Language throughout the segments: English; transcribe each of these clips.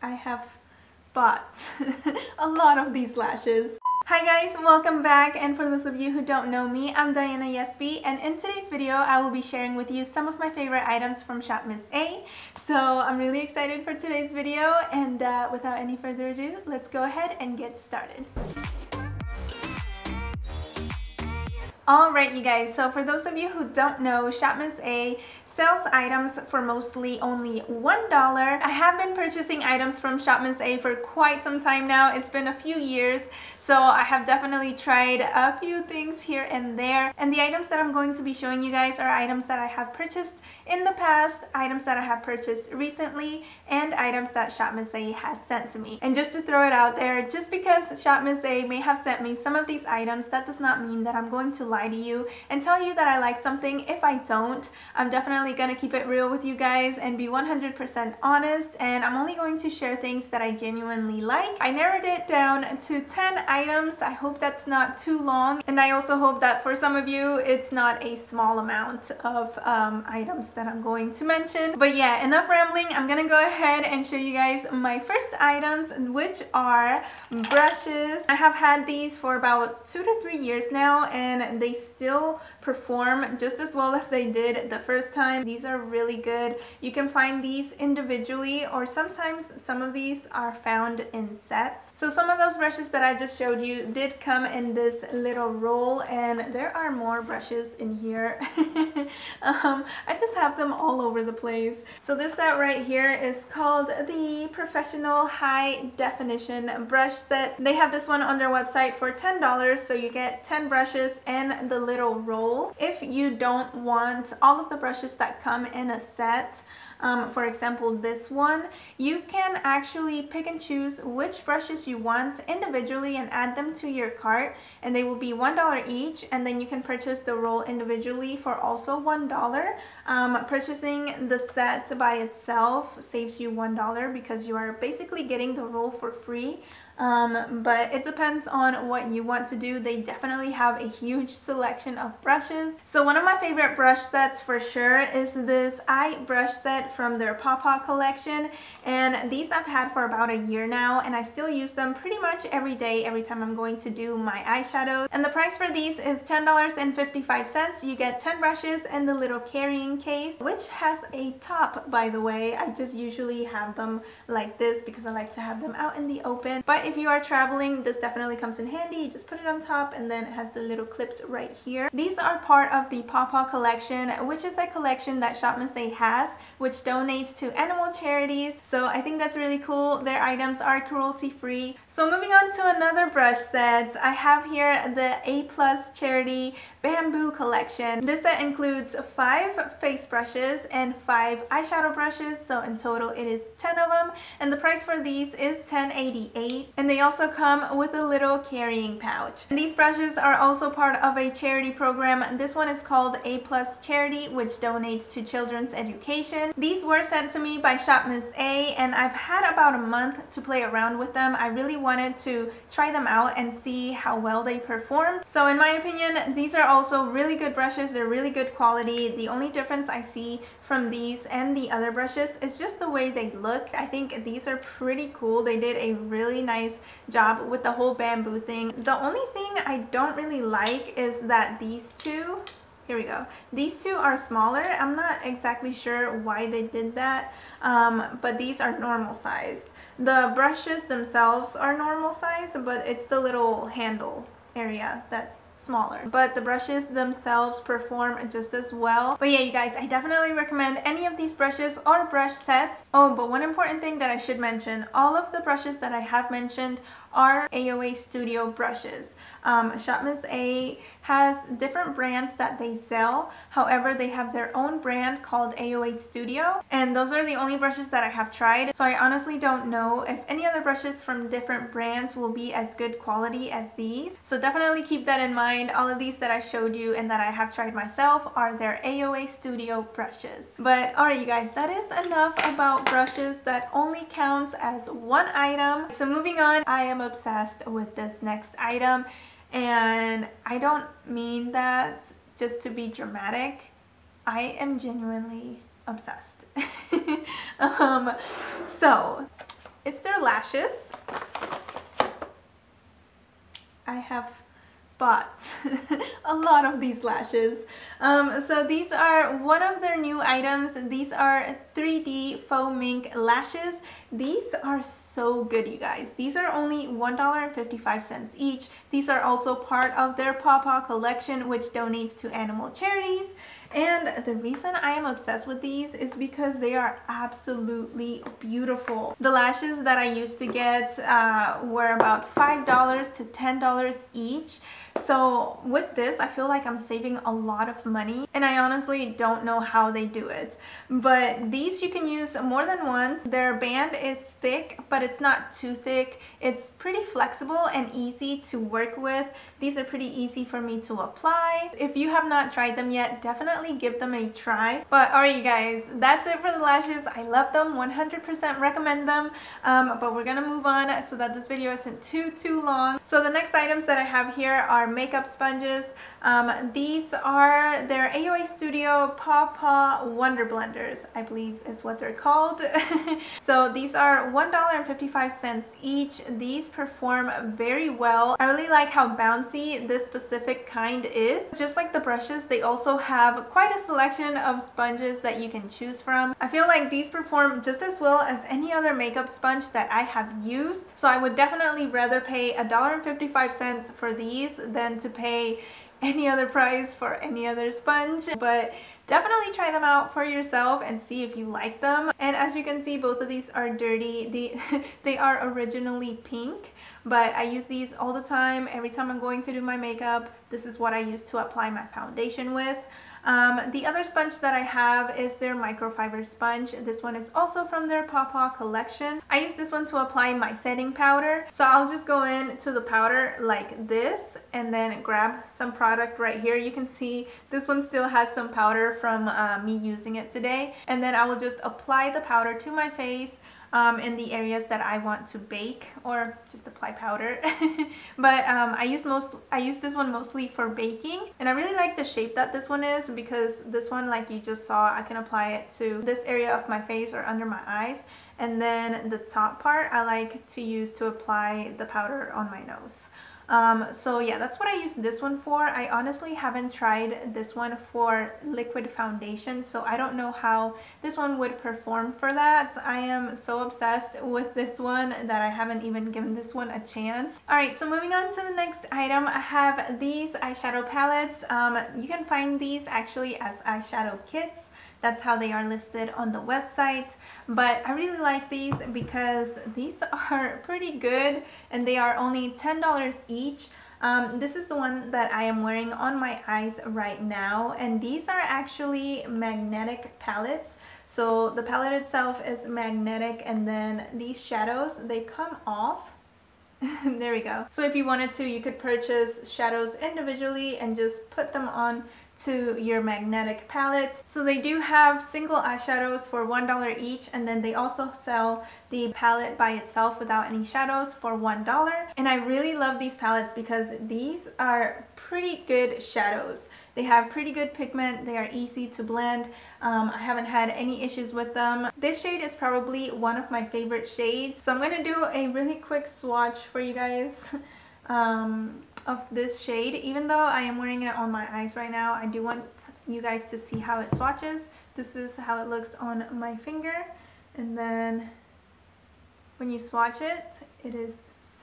I have bought a lot of these lashes. Hi guys, welcome back, and for those of you who don't know me, I'm Diana Yesby, and in today's video I will be sharing with you some of my favorite items from ShopMissA. So I'm really excited for today's video, and without any further ado, let's go ahead and get started. Alright you guys, so for those of you who don't know, ShopMissA sells items for mostly only $1. I have been purchasing items from ShopMissA for quite some time now. It's been a few years, so I have definitely tried a few things here and there. And the items that I'm going to be showing you guys are items that I have purchased in the past, items that I have purchased recently, and items that ShopMissA has sent to me. And just to throw it out there, just because ShopMissA may have sent me some of these items, that does not mean that I'm going to lie to you and tell you that I like something if I don't. I'm definitely gonna keep it real with you guys and be 100% honest, and I'm only going to share things that I genuinely like. I narrowed it down to 10 items. I hope that's not too long, and I also hope that for some of you it's not a small amount of items that I'm going to mention. But yeah, enough rambling. I'm gonna go ahead and show you guys my first items, which are brushes. I have had these for about 2 to 3 years now, and they still perform just as well as they did the first time. These are really good. You can find these individually, or sometimes some of these are found in sets. So some of those brushes that I just showed you did come in this little roll, and there are more brushes in here. I just have them all over the place. So this set right here is called the Professional High Definition Brush Set. They have this one on their website for $10, so you get 10 brushes and the little roll. If you don't want all of the brushes that come in a set, for example this one, you can actually pick and choose which brushes you want individually and add them to your cart, and they will be $1 each, and then you can purchase the roll individually for also $1. Purchasing the set by itself saves you $1 because you are basically getting the roll for free. But it depends on what you want to do. They definitely have a huge selection of brushes. So one of my favorite brush sets for sure is this eye brush set from their Pawpaw collection, and these I've had for about a year now, and I still use them pretty much every day, every time I'm going to do my eyeshadows. And the price for these is $10.55. You get 10 brushes and the little carrying case, which has a top, by the way. I just usually have them like this because I like to have them out in the open, but if you are traveling, this definitely comes in handy. You just put it on top, and then it has the little clips right here. These are part of the Pawpaw collection, which is a collection that ShopMissA has, which donates to animal charities. So I think that's really cool. Their items are cruelty free. So moving on to another brush set, I have here the A+ Charity Bamboo Collection. This set includes 5 face brushes and 5 eyeshadow brushes, so in total it is 10 of them, and the price for these is $10.88, and they also come with a little carrying pouch. And these brushes are also part of a charity program. This one is called A+ Charity, which donates to children's education. These were sent to me by ShopMissA, and I've had about a month to play around with them. I really wanted to try them out and see how well they perform. So in my opinion, these are also really good brushes. They're really good quality. The only difference I see from these and the other brushes is just the way they look. I think these are pretty cool. They did a really nice job with the whole bamboo thing. The only thing I don't really like is that these two, here we go, these two are smaller. I'm not exactly sure why they did that, but these are normal sized. The brushes themselves are normal size, but it's the little handle area that's smaller, but the brushes themselves perform just as well. But yeah, you guys, I definitely recommend any of these brushes or brush sets. Oh, but one important thing that I should mention, all of the brushes that I have mentioned are AOA Studio brushes. ShopMissA has different brands that they sell. However, they have their own brand called AOA Studio, and those are the only brushes that I have tried. So I honestly don't know if any other brushes from different brands will be as good quality as these. So definitely keep that in mind. All of these that I showed you and that I have tried myself are their AOA Studio brushes. But alright you guys, that is enough about brushes. That only counts as one item. So moving on, I am obsessed with this next item, and I don't mean that just to be dramatic. I am genuinely obsessed. So It's their lashes. I have bought a lot of these lashes. So these are one of their new items. These are 3D faux mink lashes. These are so good, you guys. These are only $1.55 each. These are also part of their Paw Paw collection, which donates to animal charities. And the reason I am obsessed with these is because they are absolutely beautiful. The lashes that I used to get were about $5 to $10 each. So with this, I feel like I'm saving a lot of money, and I honestly don't know how they do it. But these you can use more than once. Their band is thick, but it's not too thick. It's pretty flexible and easy to work with. These are pretty easy for me to apply. If you have not tried them yet, definitely give them a try. But alright, you guys, that's it for the lashes. I love them, 100% recommend them. But we're gonna move on so that this video isn't too long. So the next items that I have here are makeup sponges. These are their AOA Studio Paw Paw Wonder Blenders, I believe is what they're called. So these are $1.55 each. These perform very well. I really like how bouncy this specific kind is. Just like the brushes, they also have quite a selection of sponges that you can choose from. I feel like these perform just as well as any other makeup sponge that I have used. So I would definitely rather pay $1.55 for these than to pay any other price for any other sponge. But definitely try them out for yourself and see if you like them. And as you can see, both of these are dirty. They are originally pink, but I use these all the time. Every time I'm going to do my makeup, this is what I use to apply my foundation with. The other sponge that I have is their microfiber sponge. This one is also from their Paw Paw collection. I use this one to apply my setting powder. So I'll just go into the powder like this and then grab some product right here. You can see this one still has some powder from me using it today. And then I will just apply the powder to my face in the areas that I want to bake, or just apply powder. But I use this one mostly for baking, and I really like the shape that this one is, because this one, like you just saw, I can apply it to this area of my face or under my eyes, and then the top part I like to use to apply the powder on my nose. So yeah, that's what I use this one for. I honestly haven't tried this one for liquid foundation, so I don't know how this one would perform for that. I am so obsessed with this one that I haven't even given this one a chance. Alright, so moving on to the next item, I have these eyeshadow palettes. You can find these actually as eyeshadow kits. That's how they are listed on the website. But I really like these because these are pretty good and they are only $10 each. This is the one that I am wearing on my eyes right now, and these are actually magnetic palettes. So the palette itself is magnetic, and then these shadows, they come off. There we go. So if you wanted to, you could purchase shadows individually and just put them on to your magnetic palettes. So they do have single eyeshadows for $1 each, and then they also sell the palette by itself without any shadows for $1. And I really love these palettes because these are pretty good shadows. They have pretty good pigment, they are easy to blend. I haven't had any issues with them. This shade is probably one of my favorite shades. So I'm going to do a really quick swatch for you guys of this shade. Even though I am wearing it on my eyes right now, I do want you guys to see how it swatches. This is how it looks on my finger, and then when you swatch it, it is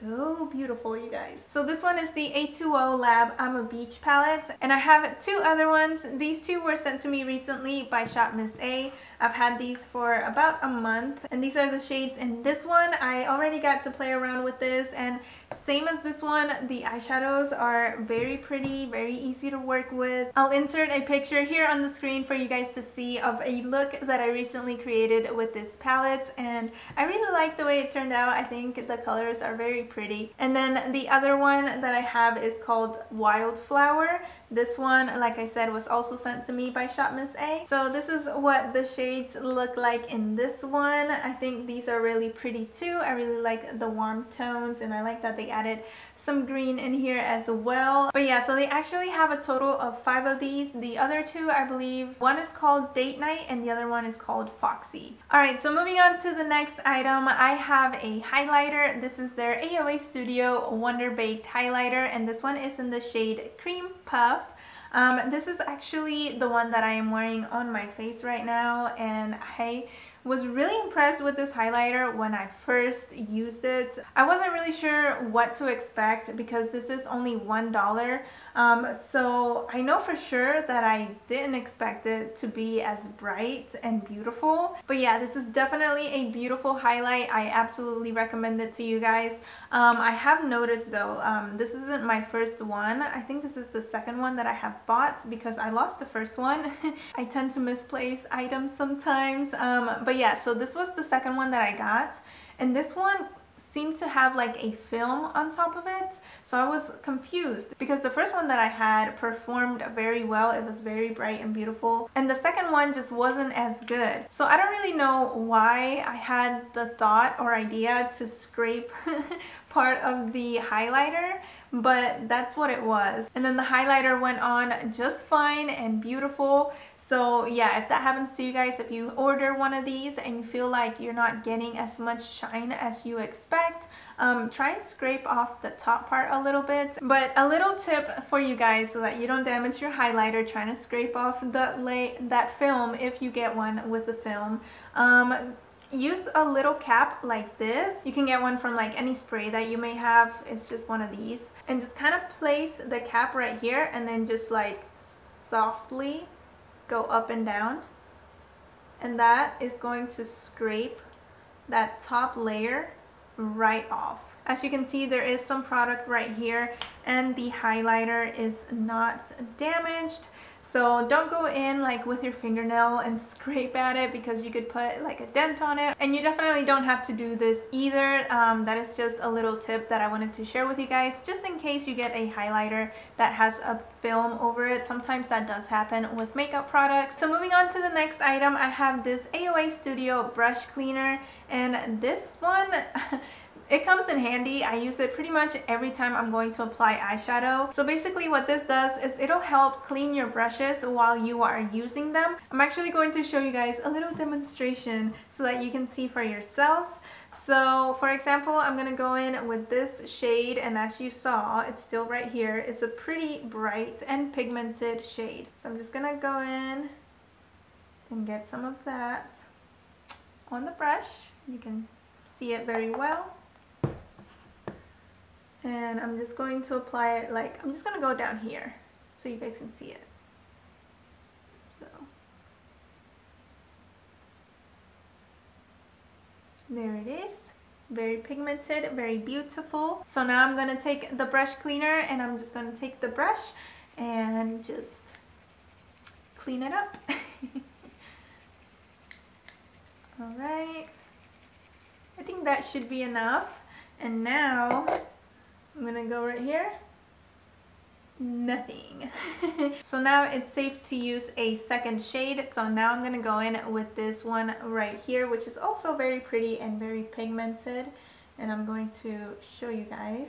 so beautiful, you guys. So this one is the A2O Lab I'm a Beach palette, and I have two other ones. These two were sent to me recently by ShopMissA. I've had these for about a month, and these are the shades in this one. I already got to play around with this, and same as this one, the eyeshadows are very pretty, very easy to work with. I'll insert a picture here on the screen for you guys to see of a look that I recently created with this palette, and I really like the way it turned out. I think the colors are very pretty. And then the other one that I have is called Wildflower. This one, like I said, was also sent to me by ShopMissA. So this is what the shades look like in this one. I think these are really pretty too. I really like the warm tones, and I like that they added some green in here as well. But yeah, so they actually have a total of 5 of these. The other 2, I believe, one is called Date Night and the other one is called Foxy. Alright, so moving on to the next item, I have a highlighter. This is their AOA Studio Wonder Baked highlighter, and this one is in the shade Cream Puff. This is actually the one that I am wearing on my face right now, and I was really impressed with this highlighter when I first used it. I wasn't really sure what to expect because this is only $1. So I know for sure that I didn't expect it to be as bright and beautiful. But yeah, this is definitely a beautiful highlight. I absolutely recommend it to you guys. I have noticed though, this isn't my first one. I think this is the second one that I have bought because I lost the first one. I tend to misplace items sometimes. But yeah, so this was the second one that I got, and this one seemed to have like a film on top of it, so I was confused because the first one that I had performed very well. It was very bright and beautiful, and the second one just wasn't as good. So I don't really know why I had the thought or idea to scrape part of the highlighter, but that's what it was. And then the highlighter went on just fine and beautiful. So yeah, if that happens to you guys, if you order one of these and you feel like you're not getting as much shine as you expect, try and scrape off the top part a little bit. But a little tip for you guys so that you don't damage your highlighter trying to scrape off that film if you get one with the film. Use a little cap like this. You can get one from like any spray that you may have. It's just one of these. And just kind of place the cap right here and then just like softly go up and down, and that is going to scrape that top layer right off. As you can see, there is some product right here and the highlighter is not damaged. So don't go in like with your fingernail and scrape at it because you could put like a dent on it. And you definitely don't have to do this either. That is just a little tip that I wanted to share with you guys, just in case you get a highlighter that has a film over it. Sometimes that does happen with makeup products. So moving on to the next item, I have this AOA Studio brush cleaner, and this one it comes in handy. I use it pretty much every time I'm going to apply eyeshadow. So basically what this does is it'll help clean your brushes while you are using them. I'm actually going to show you guys a little demonstration so that you can see for yourselves. So for example, I'm going to go in with this shade, and as you saw, it's still right here. It's a pretty bright and pigmented shade. So I'm just going to go in and get some of that on the brush. You can see it very well. And I'm just going to apply it like, I'm just going to go down here so you guys can see it. So there it is. Very pigmented, very beautiful. So now I'm going to take the brush cleaner and I'm just going to take the brush and just clean it up. Alright. I think that should be enough. And now I'm gonna go right here. Nothing. So now it's safe to use a second shade. So now I'm gonna go in with this one right here, which is also very pretty and very pigmented. And I'm going to show you guys.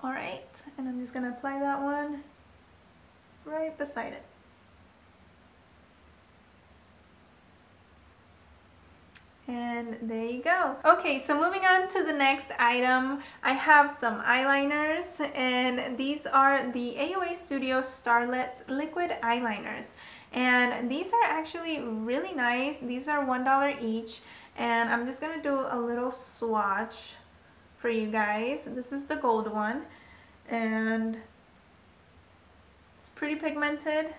Alright, and I'm just gonna apply that one right beside it. And there you go. Okay, so moving on to the next item, I have some eyeliners, and these are the AOA Studio Starlet Liquid Eyeliners. And these are actually really nice. These are $1 each, and I'm just gonna do a little swatch for you guys. This is the gold one, and it's pretty pigmented.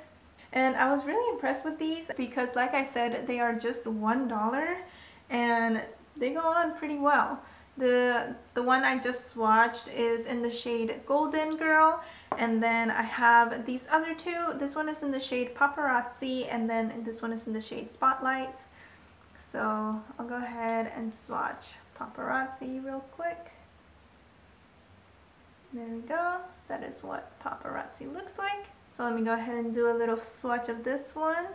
And I was really impressed with these because, like I said, they are just $1. And they go on pretty well. The one I just swatched is in the shade Golden Girl, and then I have these other two. This one is in the shade Paparazzi, and then this one is in the shade Spotlight. So I'll go ahead and swatch Paparazzi real quick. There we go. That is what Paparazzi looks like. So let me go ahead and do a little swatch of this one.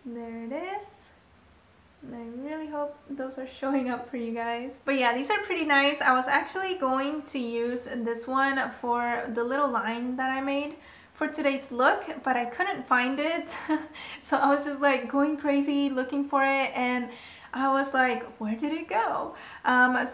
There it is. And I really hope those are showing up for you guys. But yeah, these are pretty nice. I was actually going to use this one for the little line that I made for today's look, but I couldn't find it. So I was just like going crazy looking for it, and I was like, where did it go?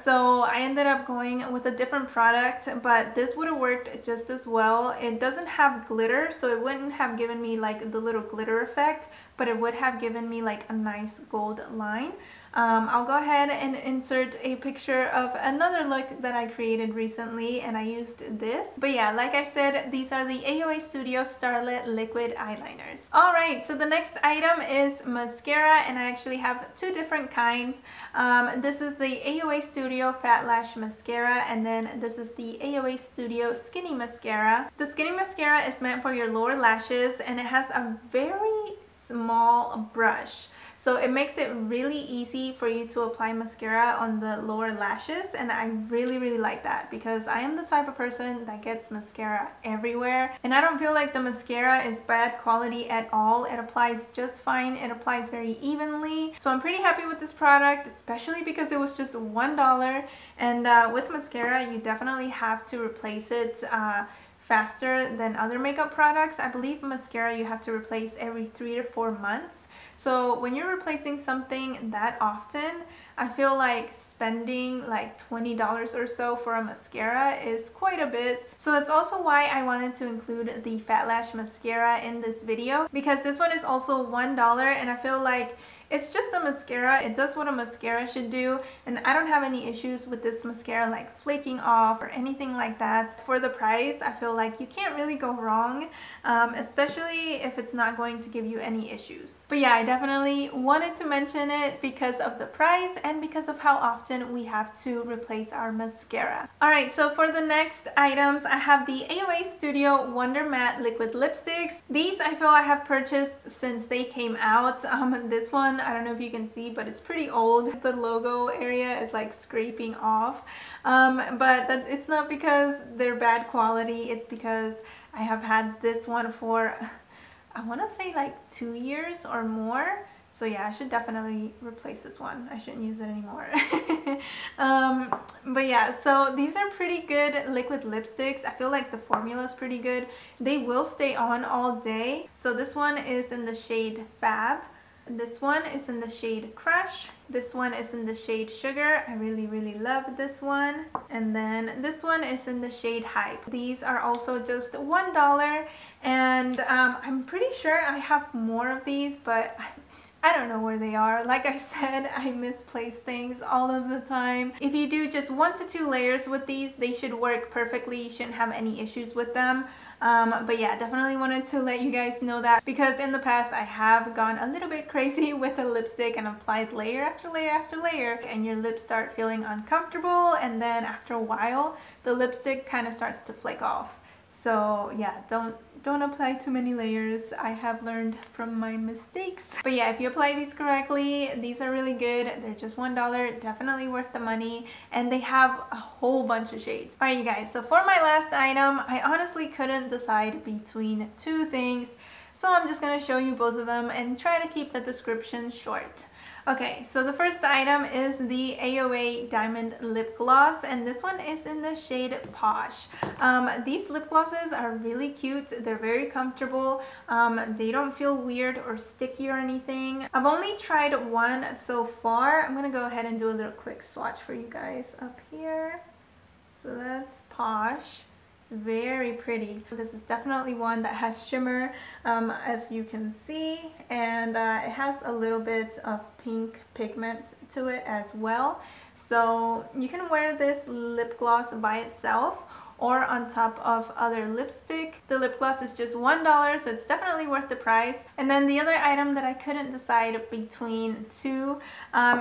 So I ended up going with a different product, but this would have worked just as well. It doesn't have glitter, so it wouldn't have given me like the little glitter effect, but it would have given me like a nice gold line. I'll go ahead and insert a picture of another look that I created recently, and I used this. But yeah, like I said, these are the AOA Studio Starlit Liquid Eyeliners. Alright, so the next item is mascara, and I actually have two different kinds. This is the AOA Studio Fat Lash Mascara, and then this is the AOA Studio Skinny Mascara. The Skinny Mascara is meant for your lower lashes, and it has a very small brush. So it makes it really easy for you to apply mascara on the lower lashes, and I really like that because I am the type of person that gets mascara everywhere, and I don't feel like the mascara is bad quality at all. It applies just fine. It applies very evenly. So I'm pretty happy with this product, especially because it was just $1, and with mascara you definitely have to replace it faster than other makeup products. I believe mascara you have to replace every 3 to 4 months. So when you're replacing something that often, I feel like spending like $20 or so for a mascara is quite a bit. So that's also why I wanted to include the Fat Lash Mascara in this video, because this one is also $1, and I feel like it's just a mascara. It does what a mascara should do, and I don't have any issues with this mascara like flaking off or anything like that. For the price, I feel like you can't really go wrong, especially if it's not going to give you any issues. But yeah, I definitely wanted to mention it because of the price and because of how often we have to replace our mascara. Alright, so for the next items, I have the AOA Studio Wonder Matte Liquid Lipsticks. These I feel I have purchased since they came out. This one, I don't know if you can see, but it's pretty old. The logo area is like scraping off, but it's not because they're bad quality. It's because I have had this one for, I want to say like 2 years or more. So yeah, I should definitely replace this one. I shouldn't use it anymore. But yeah, so these are pretty good liquid lipsticks. I feel like the formula is pretty good. They will stay on all day. So this one is in the shade Fab. This one is in the shade Crush. This one is in the shade Sugar. I really love this one. And then this one is in the shade Hype. These are also just $1, and I'm pretty sure I have more of these, but I don't know where they are. Like I said, I misplace things all of the time. If you do just 1 to 2 layers with these, they should work perfectly. You shouldn't have any issues with them. But yeah, definitely wanted to let you guys know that, because in the past I have gone a little bit crazy with a lipstick and applied layer after layer after layer, and your lips start feeling uncomfortable, and then after a while the lipstick kind of starts to flake off. So yeah, don't apply too many layers. I have learned from my mistakes. But yeah, if you apply these correctly, these are really good. They're just $1, definitely worth the money, and they have a whole bunch of shades. Alright you guys, so for my last item, I honestly couldn't decide between 2 things, so I'm just going to show you both of them and try to keep the description short. Okay, so the first item is the AOA Diamond Lip Gloss, and this one is in the shade Posh. These lip glosses are really cute. They're very comfortable. They don't feel weird or sticky or anything. I've only tried one so far. I'm going to go ahead and do a little quick swatch for you guys up here. So that's Posh. Very pretty. This is definitely one that has shimmer, as you can see, and it has a little bit of pink pigment to it as well. So you can wear this lip gloss by itself or on top of other lipstick. The lip gloss is just $1, so it's definitely worth the price. And then the other item that I couldn't decide between 2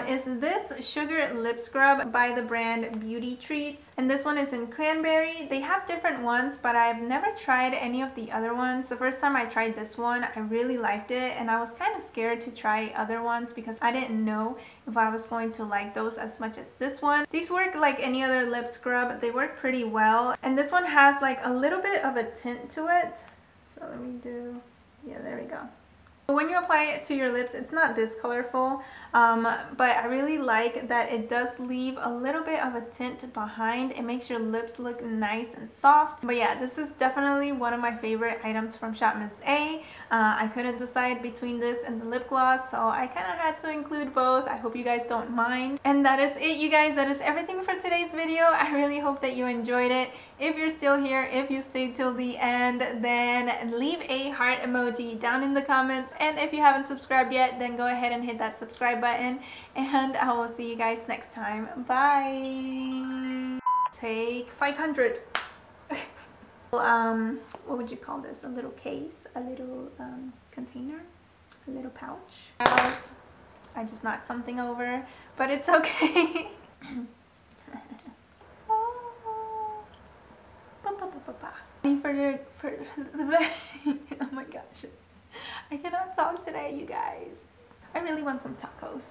is this Sugar Lip Scrub by the brand Beauty Treats. And this one is in Cranberry. They have different ones, but I've never tried any of the other ones. The first time I tried this one, I really liked it, and I was kind of scared to try other ones because I didn't know if I was going to like those as much as this one. These work like any other lip scrub. They work pretty well. And this one has like a little bit of a tint to it. So let me do, yeah, there we go. When you apply it to your lips, it's not this colorful, but I really like that it does leave a little bit of a tint behind. It makes your lips look nice and soft. But yeah, this is definitely one of my favorite items from ShopMissA. I couldn't decide between this and the lip gloss, so I kind of had to include both. I hope you guys don't mind. And that is it, you guys. That is everything for today's video. I really hope that you enjoyed it. If you're still here, if you stayed till the end, then leave a heart emoji down in the comments. And if you haven't subscribed yet, then go ahead and hit that subscribe button. And I will see you guys next time. Bye. Take 500. What would you call this? A little case, a little container, a little pouch. I just knocked something over, but it's okay. Oh my gosh, I cannot talk today, you guys. I really want some tacos.